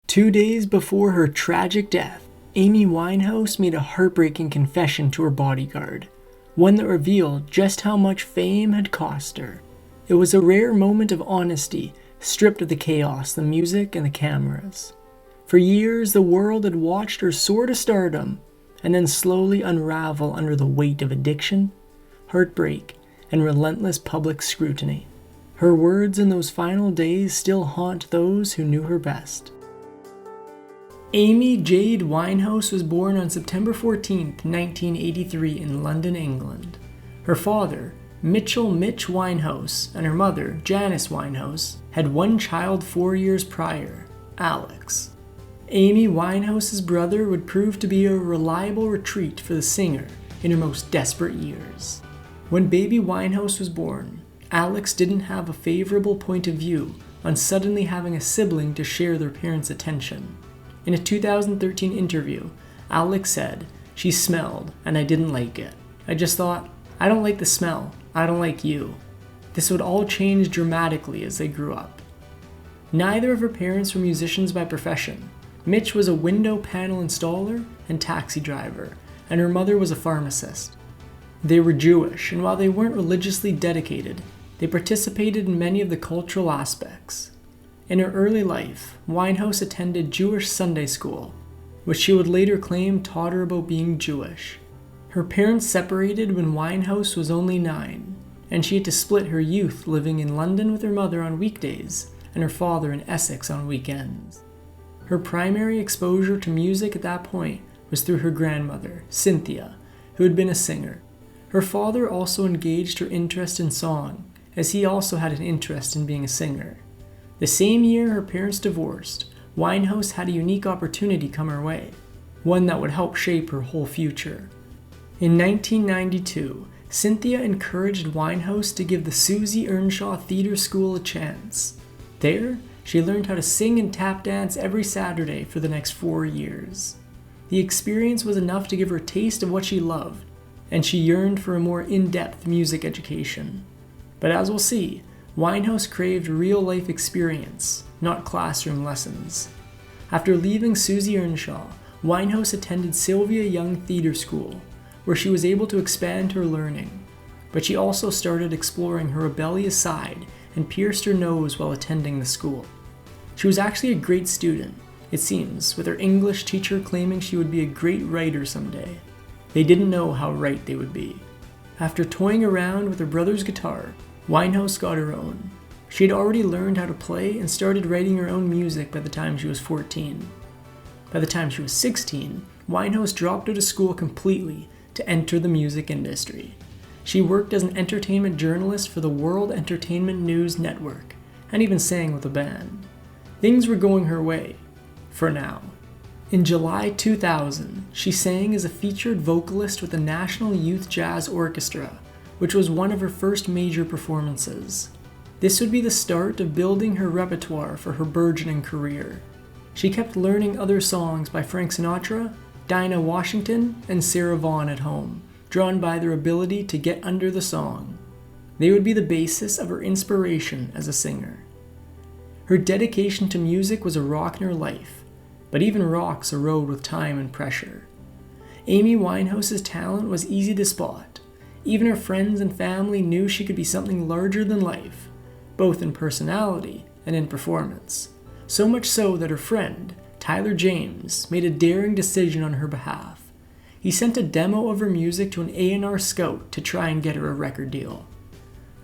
2 days before her tragic death, Amy Winehouse made a heartbreaking confession to her bodyguard, one that revealed just how much fame had cost her. It was a rare moment of honesty, stripped of the chaos, the music, and the cameras. For years, the world had watched her soar to stardom, and then slowly unravel under the weight of addiction, heartbreak, and relentless public scrutiny. Her words in those final days still haunt those who knew her best. Amy Jade Winehouse was born on September 14, 1983 in London, England. Her father, Mitchell Mitch Winehouse, and her mother, Janice Winehouse, had one child 4 years prior, Alex. Amy Winehouse's brother would prove to be a reliable retreat for the singer in her most desperate years. When baby Winehouse was born, Alex didn't have a favorable point of view on suddenly having a sibling to share their parents' attention. In a 2013 interview, Alex said, "She smelled, and I didn't like it. I just thought, I don't like the smell, I don't like you." This would all change dramatically as they grew up. Neither of her parents were musicians by profession. Mitch was a window panel installer and taxi driver, and her mother was a pharmacist. They were Jewish, and while they weren't religiously dedicated, they participated in many of the cultural aspects. In her early life, Winehouse attended Jewish Sunday school, which she would later claim taught her about being Jewish. Her parents separated when Winehouse was only 9, and she had to split her youth living in London with her mother on weekdays and her father in Essex on weekends. Her primary exposure to music at that point was through her grandmother, Cynthia, who had been a singer. Her father also engaged her interest in song, as he also had an interest in being a singer. The same year her parents divorced, Winehouse had a unique opportunity come her way, one that would help shape her whole future. In 1992, Cynthia encouraged Winehouse to give the Susie Earnshaw Theatre School a chance. There, she learned how to sing and tap dance every Saturday for the next 4 years. The experience was enough to give her a taste of what she loved, and she yearned for a more in-depth music education. But as we'll see, Winehouse craved real-life experience, not classroom lessons. After leaving Susie Earnshaw, Winehouse attended Sylvia Young Theatre School, where she was able to expand her learning. But she also started exploring her rebellious side and pierced her nose while attending the school. She was actually a great student, it seems, with her English teacher claiming she would be a great writer someday. They didn't know how right they would be. After toying around with her brother's guitar, Winehouse got her own. She had already learned how to play and started writing her own music by the time she was 14. By the time she was 16, Winehouse dropped out of school completely to enter the music industry. She worked as an entertainment journalist for the World Entertainment News Network, and even sang with a band. Things were going her way, for now. In July 2000, she sang as a featured vocalist with the National Youth Jazz Orchestra, which was one of her first major performances. This would be the start of building her repertoire for her burgeoning career. She kept learning other songs by Frank Sinatra, Dinah Washington, and Sarah Vaughan at home, drawn by their ability to get under the song. They would be the basis of her inspiration as a singer. Her dedication to music was a rock in her life, but even rocks erode with time and pressure. Amy Winehouse's talent was easy to spot. Even her friends and family knew she could be something larger than life, both in personality and in performance. So much so that her friend, Tyler James, made a daring decision on her behalf. He sent a demo of her music to an A&R scout to try and get her a record deal.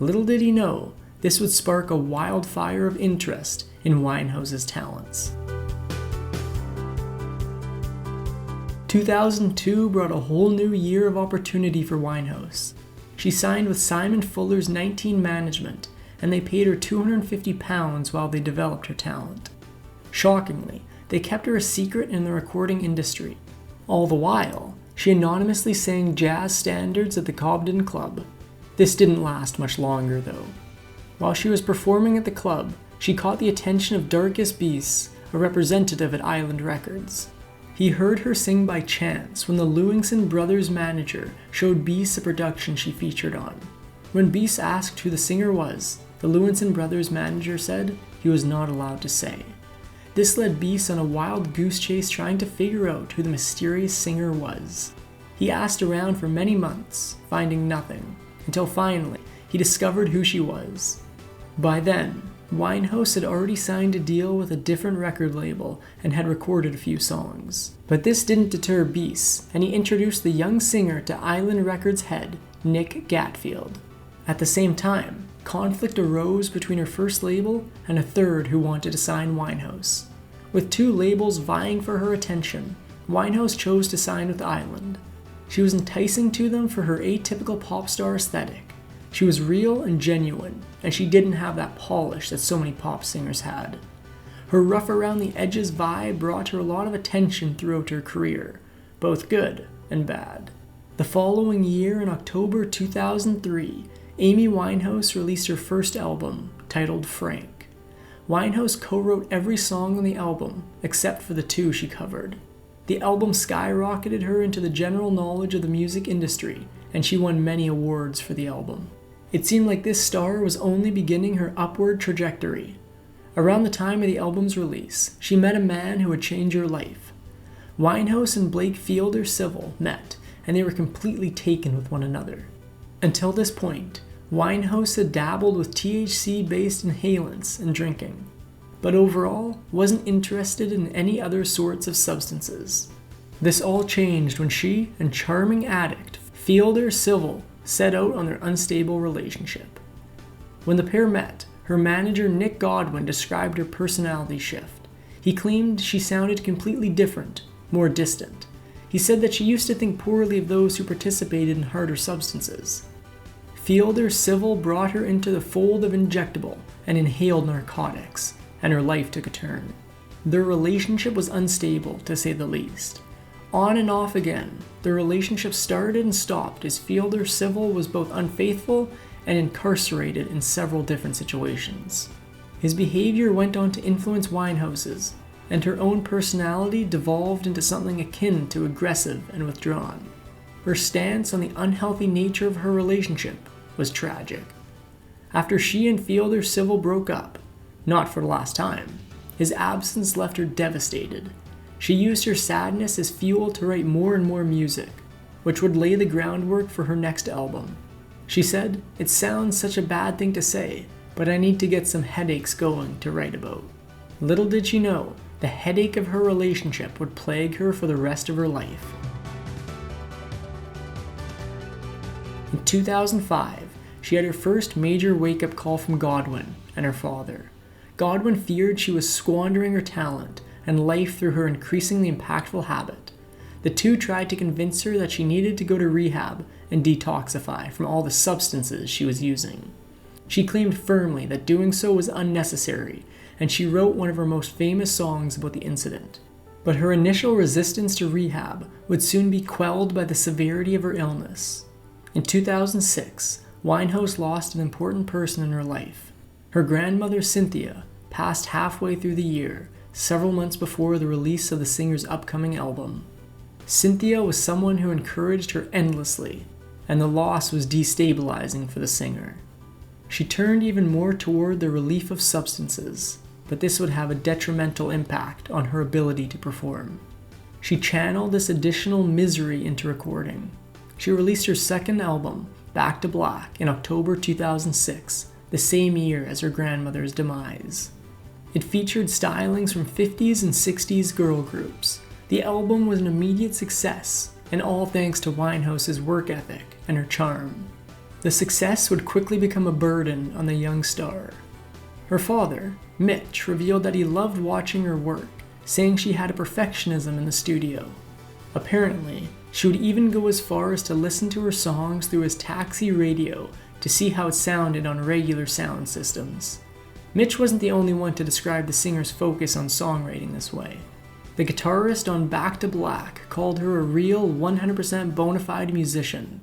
Little did he know, this would spark a wildfire of interest in Winehouse's talents. 2002 brought a whole new year of opportunity for Winehouse. She signed with Simon Fuller's 19 Management, and they paid her £250 while they developed her talent. Shockingly, they kept her a secret in the recording industry. All the while, she anonymously sang jazz standards at the Cobden Club. This didn't last much longer, though. While she was performing at the club, she caught the attention of Darkest Beasts, a representative at Island Records. He heard her sing by chance when the Lewingson Brothers manager showed Beast a production she featured on. When Beast asked who the singer was, the Lewingson Brothers manager said he was not allowed to say. This led Beast on a wild goose chase trying to figure out who the mysterious singer was. He asked around for many months, finding nothing, until finally he discovered who she was. By then, Winehouse had already signed a deal with a different record label and had recorded a few songs. But this didn't deter Beast, and he introduced the young singer to Island Records head, Nick Gatfield. At the same time, conflict arose between her first label and a third who wanted to sign Winehouse. With two labels vying for her attention, Winehouse chose to sign with Island. She was enticing to them for her atypical pop star aesthetic. She was real and genuine, and she didn't have that polish that so many pop singers had. Her rough around the edges vibe brought her a lot of attention throughout her career, both good and bad. The following year, in October 2003, Amy Winehouse released her first album, titled Frank. Winehouse co-wrote every song on the album, except for the two she covered. The album skyrocketed her into the general knowledge of the music industry, and she won many awards for the album. It seemed like this star was only beginning her upward trajectory. Around the time of the album's release, she met a man who would change her life. Winehouse and Blake Fielder Civil met, and they were completely taken with one another. Until this point, Winehouse had dabbled with THC-based inhalants and drinking, but overall wasn't interested in any other sorts of substances. This all changed when she and charming addict Fielder Civil set out on their unstable relationship. When the pair met, her manager Nick Godwin described her personality shift. He claimed she sounded completely different, more distant. He said that she used to think poorly of those who participated in harder substances. Fielder Civil brought her into the fold of injectable and inhaled narcotics, and her life took a turn. Their relationship was unstable, to say the least. On and off again, the relationship started and stopped as Fielder Civil was both unfaithful and incarcerated in several different situations. His behavior went on to influence Winehouse's, and her own personality devolved into something akin to aggressive and withdrawn. Her stance on the unhealthy nature of her relationship was tragic. After she and Fielder Civil broke up, not for the last time, his absence left her devastated. She used her sadness as fuel to write more and more music, which would lay the groundwork for her next album. She said, "It sounds such a bad thing to say, but I need to get some headaches going to write about." Little did she know, the headache of her relationship would plague her for the rest of her life. In 2005, she had her first major wake-up call from Godwin and her father. Godwin feared she was squandering her talent and life through her increasingly impactful habit. The two tried to convince her that she needed to go to rehab and detoxify from all the substances she was using. She claimed firmly that doing so was unnecessary, and she wrote one of her most famous songs about the incident. But her initial resistance to rehab would soon be quelled by the severity of her illness. In 2006, Winehouse lost an important person in her life. Her grandmother Cynthia passed halfway through the year, several months before the release of the singer's upcoming album. Cynthia was someone who encouraged her endlessly, and the loss was destabilizing for the singer. She turned even more toward the relief of substances, but this would have a detrimental impact on her ability to perform. She channeled this additional misery into recording. She released her second album, Back to Black, in October 2006, the same year as her grandmother's demise. It featured stylings from 50s and 60s girl groups. The album was an immediate success, and all thanks to Winehouse's work ethic and her charm. The success would quickly become a burden on the young star. Her father, Mitch, revealed that he loved watching her work, saying she had a perfectionism in the studio. Apparently, she would even go as far as to listen to her songs through his taxi radio to see how it sounded on regular sound systems. Mitch wasn't the only one to describe the singer's focus on songwriting this way. The guitarist on Back to Black called her a real 100% bona fide musician.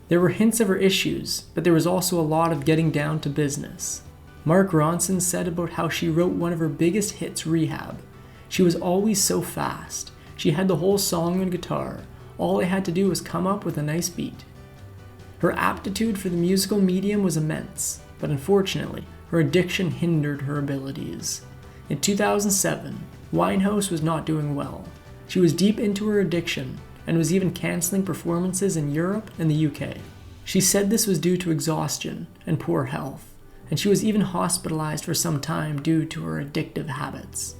There were hints of her issues, but there was also a lot of getting down to business. Mark Ronson said about how she wrote one of her biggest hits, Rehab. She was always so fast. She had the whole song on guitar. All I had to do was come up with a nice beat. Her aptitude for the musical medium was immense, but unfortunately, her addiction hindered her abilities. In 2007, Winehouse was not doing well. She was deep into her addiction and was even cancelling performances in Europe and the UK. She said this was due to exhaustion and poor health, and she was even hospitalized for some time due to her addictive habits.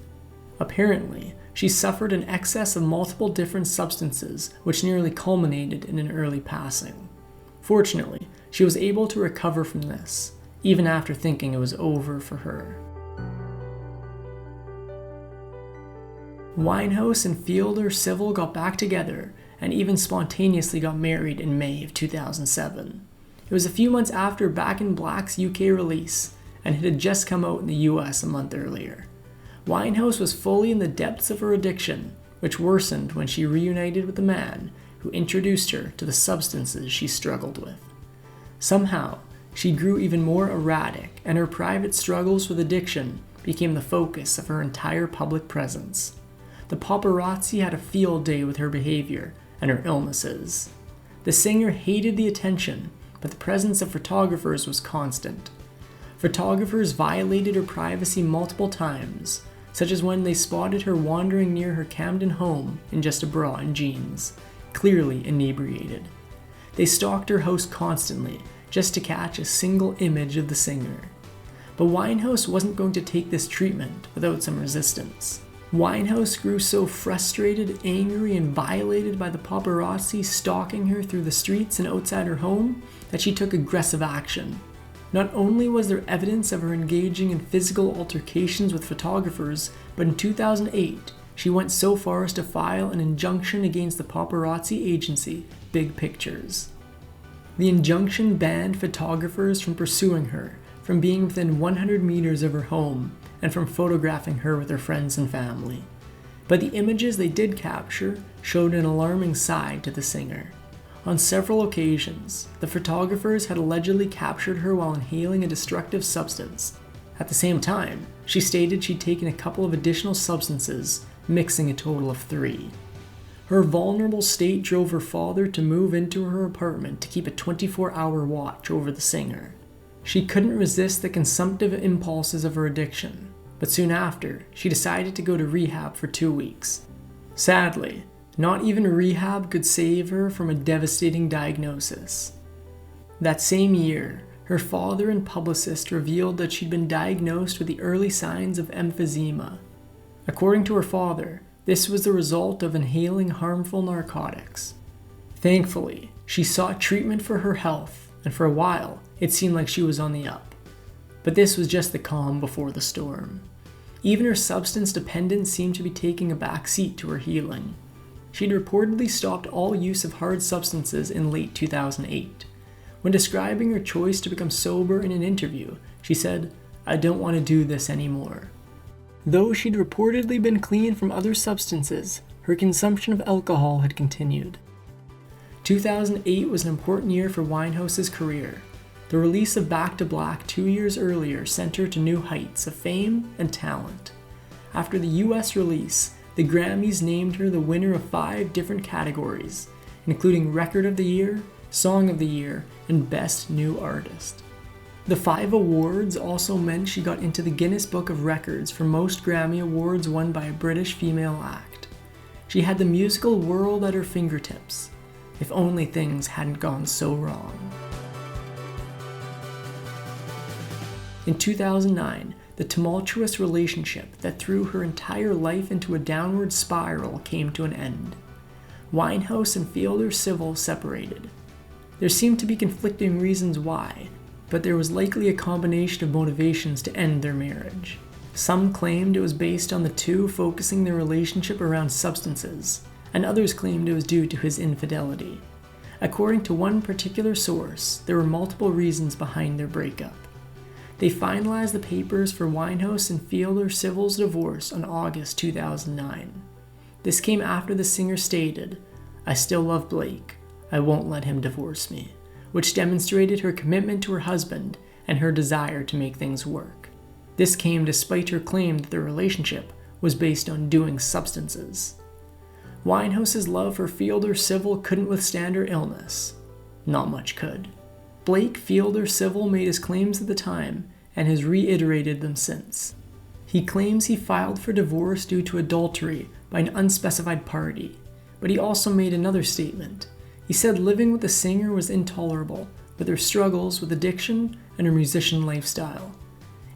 Apparently, she suffered an excess of multiple different substances which nearly culminated in an early passing. Fortunately, she was able to recover from this, even after thinking it was over for her. Winehouse and Fielder Civil got back together and even spontaneously got married in May of 2007. It was a few months after Back in Black's UK release, and it had just come out in the US a month earlier. Winehouse was fully in the depths of her addiction, which worsened when she reunited with the man who introduced her to the substances she struggled with. Somehow, she grew even more erratic, and her private struggles with addiction became the focus of her entire public presence. The paparazzi had a field day with her behavior and her illnesses. The singer hated the attention, but the presence of photographers was constant. Photographers violated her privacy multiple times, such as when they spotted her wandering near her Camden home in just a bra and jeans, clearly inebriated. They stalked her house constantly, just to catch a single image of the singer. But Winehouse wasn't going to take this treatment without some resistance. Winehouse grew so frustrated, angry, and violated by the paparazzi stalking her through the streets and outside her home that she took aggressive action. Not only was there evidence of her engaging in physical altercations with photographers, but in 2008, she went so far as to file an injunction against the paparazzi agency, Big Pictures. The injunction banned photographers from pursuing her, from being within 100 meters of her home, and from photographing her with her friends and family. But the images they did capture showed an alarming side to the singer. On several occasions, the photographers had allegedly captured her while inhaling a destructive substance. At the same time, she stated she'd taken a couple of additional substances, mixing a total of 3. Her vulnerable state drove her father to move into her apartment to keep a 24-hour watch over the singer. She couldn't resist the consumptive impulses of her addiction, but soon after, she decided to go to rehab for 2 weeks. Sadly, not even rehab could save her from a devastating diagnosis. That same year, her father and publicist revealed that she'd been diagnosed with the early signs of emphysema. According to her father, this was the result of inhaling harmful narcotics. Thankfully, she sought treatment for her health, and for a while, it seemed like she was on the up. But this was just the calm before the storm. Even her substance dependence seemed to be taking a back seat to her healing. She'd reportedly stopped all use of hard substances in late 2008. When describing her choice to become sober in an interview, she said, "I don't want to do this anymore." Though she'd reportedly been clean from other substances, her consumption of alcohol had continued. 2008 was an important year for Winehouse's career. The release of Back to Black 2 years earlier sent her to new heights of fame and talent. After the US release, the Grammys named her the winner of 5 different categories, including Record of the Year, Song of the Year, and Best New Artist. The 5 awards also meant she got into the Guinness Book of Records for most Grammy Awards won by a British female act. She had the musical world at her fingertips, if only things hadn't gone so wrong. In 2009, the tumultuous relationship that threw her entire life into a downward spiral came to an end. Winehouse and Fielder Civil separated. There seemed to be conflicting reasons why, but there was likely a combination of motivations to end their marriage. Some claimed it was based on the two focusing their relationship around substances, and others claimed it was due to his infidelity. According to one particular source, there were multiple reasons behind their breakup. They finalized the papers for Winehouse and Fielder Civil's divorce on August 2009. This came after the singer stated, "I still love Blake. I won't let him divorce me," which demonstrated her commitment to her husband and her desire to make things work. This came despite her claim that their relationship was based on doing substances. Winehouse's love for Fielder Civil couldn't withstand her illness. Not much could. Blake Fielder Civil made his claims at the time and has reiterated them since. He claims he filed for divorce due to adultery by an unspecified party, but he also made another statement. He said living with the singer was intolerable, with her struggles with addiction and her musician lifestyle.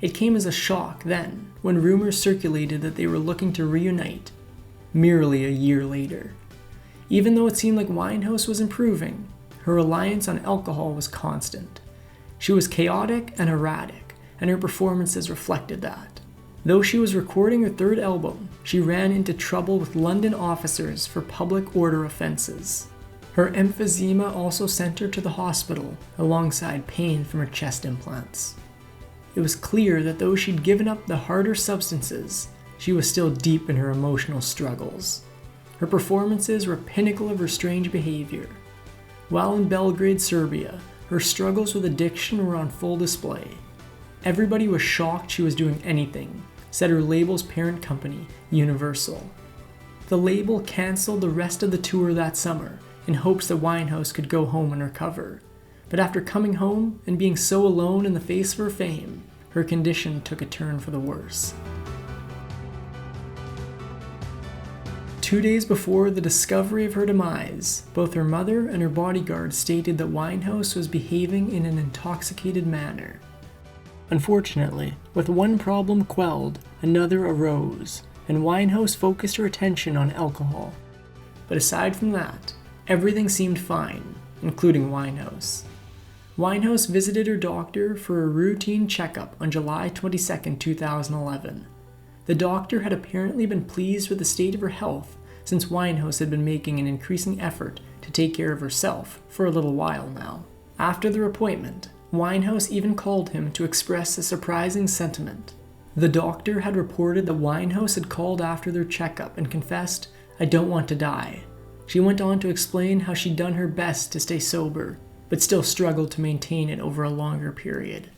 It came as a shock then, when rumors circulated that they were looking to reunite, merely a year later. Even though it seemed like Winehouse was improving, her reliance on alcohol was constant. She was chaotic and erratic, and her performances reflected that. Though she was recording her third album, she ran into trouble with London officers for public order offenses. Her emphysema also sent her to the hospital, alongside pain from her chest implants. It was clear that though she'd given up the harder substances, she was still deep in her emotional struggles. Her performances were a pinnacle of her strange behavior. While in Belgrade, Serbia, her struggles with addiction were on full display. Everybody was shocked she was doing anything, said her label's parent company, Universal. The label cancelled the rest of the tour that summer in hopes that Winehouse could go home and recover. But after coming home and being so alone in the face of her fame, her condition took a turn for the worse. 2 days before the discovery of her demise, both her mother and her bodyguard stated that Winehouse was behaving in an intoxicated manner. Unfortunately, with one problem quelled, another arose, and Winehouse focused her attention on alcohol. But aside from that, everything seemed fine, including Winehouse. Winehouse visited her doctor for a routine checkup on July 22, 2011. The doctor had apparently been pleased with the state of her health since Winehouse had been making an increasing effort to take care of herself for a little while now. After their appointment, Winehouse even called him to express a surprising sentiment. The doctor had reported that Winehouse had called after their checkup and confessed, "I don't want to die." She went on to explain how she'd done her best to stay sober, but still struggled to maintain it over a longer period.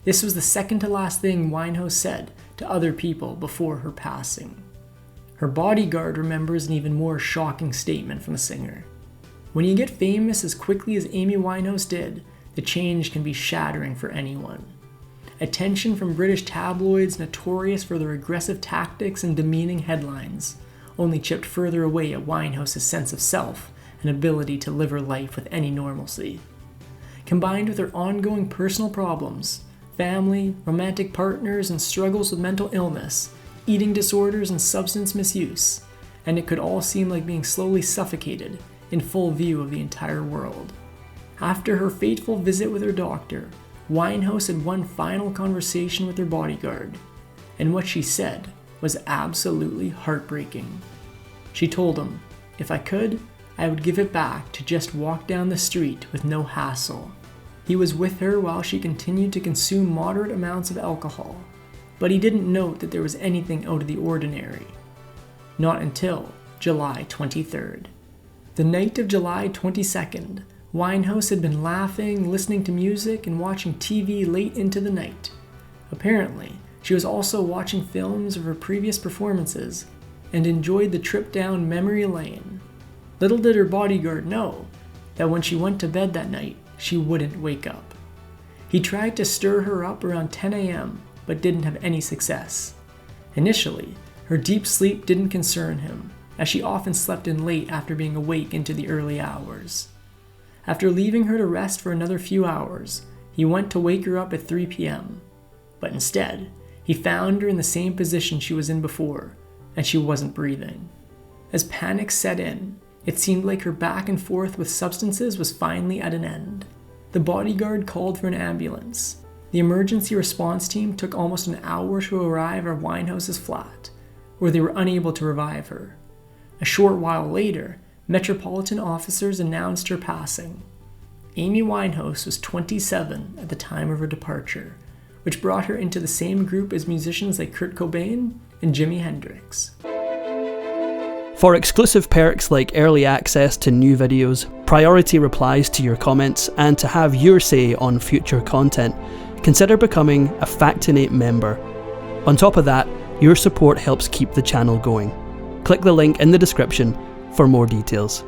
This was the second to last thing Winehouse said to other people before her passing. Her bodyguard remembers an even more shocking statement from the singer. "When you get famous as quickly as Amy Winehouse did, the change can be shattering for anyone. Attention from British tabloids notorious for their aggressive tactics and demeaning headlines only chipped further away at Winehouse's sense of self and ability to live her life with any normalcy. Combined with her ongoing personal problems, family, romantic partners, and struggles with mental illness, eating disorders, and substance misuse, and it could all seem like being slowly suffocated in full view of the entire world. After her fateful visit with her doctor, Winehouse had one final conversation with her bodyguard, and what she said was absolutely heartbreaking. She told him, "If I could, I would give it back to just walk down the street with no hassle." He was with her while she continued to consume moderate amounts of alcohol, but he didn't note that there was anything out of the ordinary. Not until July 23rd. The night of July 22nd, Winehouse had been laughing, listening to music, and watching TV late into the night. Apparently, she was also watching films of her previous performances and enjoyed the trip down memory lane. Little did her bodyguard know that when she went to bed that night, she wouldn't wake up. He tried to stir her up around 10 a.m., but didn't have any success. Initially, her deep sleep didn't concern him, as she often slept in late after being awake into the early hours. After leaving her to rest for another few hours, he went to wake her up at 3 p.m., but instead, he found her in the same position she was in before, and she wasn't breathing. As panic set in, it seemed like her back and forth with substances was finally at an end. The bodyguard called for an ambulance. The emergency response team took almost an hour to arrive at Winehouse's flat, where they were unable to revive her. A short while later, Metropolitan officers announced her passing. Amy Winehouse was 27 at the time of her departure, which brought her into the same group as musicians like Kurt Cobain and Jimi Hendrix. For exclusive perks like early access to new videos, priority replies to your comments, and to have your say on future content, consider becoming a Factinate member. On top of that, your support helps keep the channel going. Click the link in the description for more details.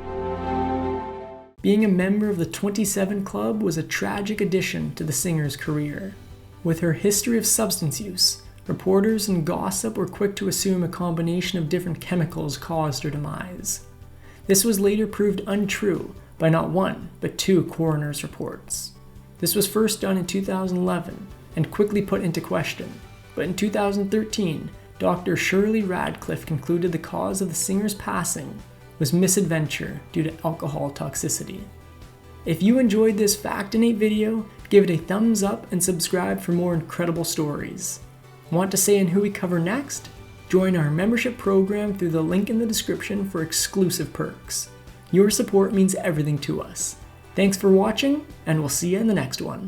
Being a member of the 27 Club was a tragic addition to the singer's career. With her history of substance use, Reporters and gossip were quick to assume a combination of different chemicals caused her demise. This was later proved untrue by not one, but two coroner's reports. This was first done in 2011 and quickly put into question, but in 2013, Dr. Shirley Radcliffe concluded the cause of the singer's passing was misadventure due to alcohol toxicity. If you enjoyed this Factinate video, give it a thumbs up and subscribe for more incredible stories. Want to say in who we cover next? Join our membership program through the link in the description for exclusive perks. Your support means everything to us. Thanks for watching, and we'll see you in the next one.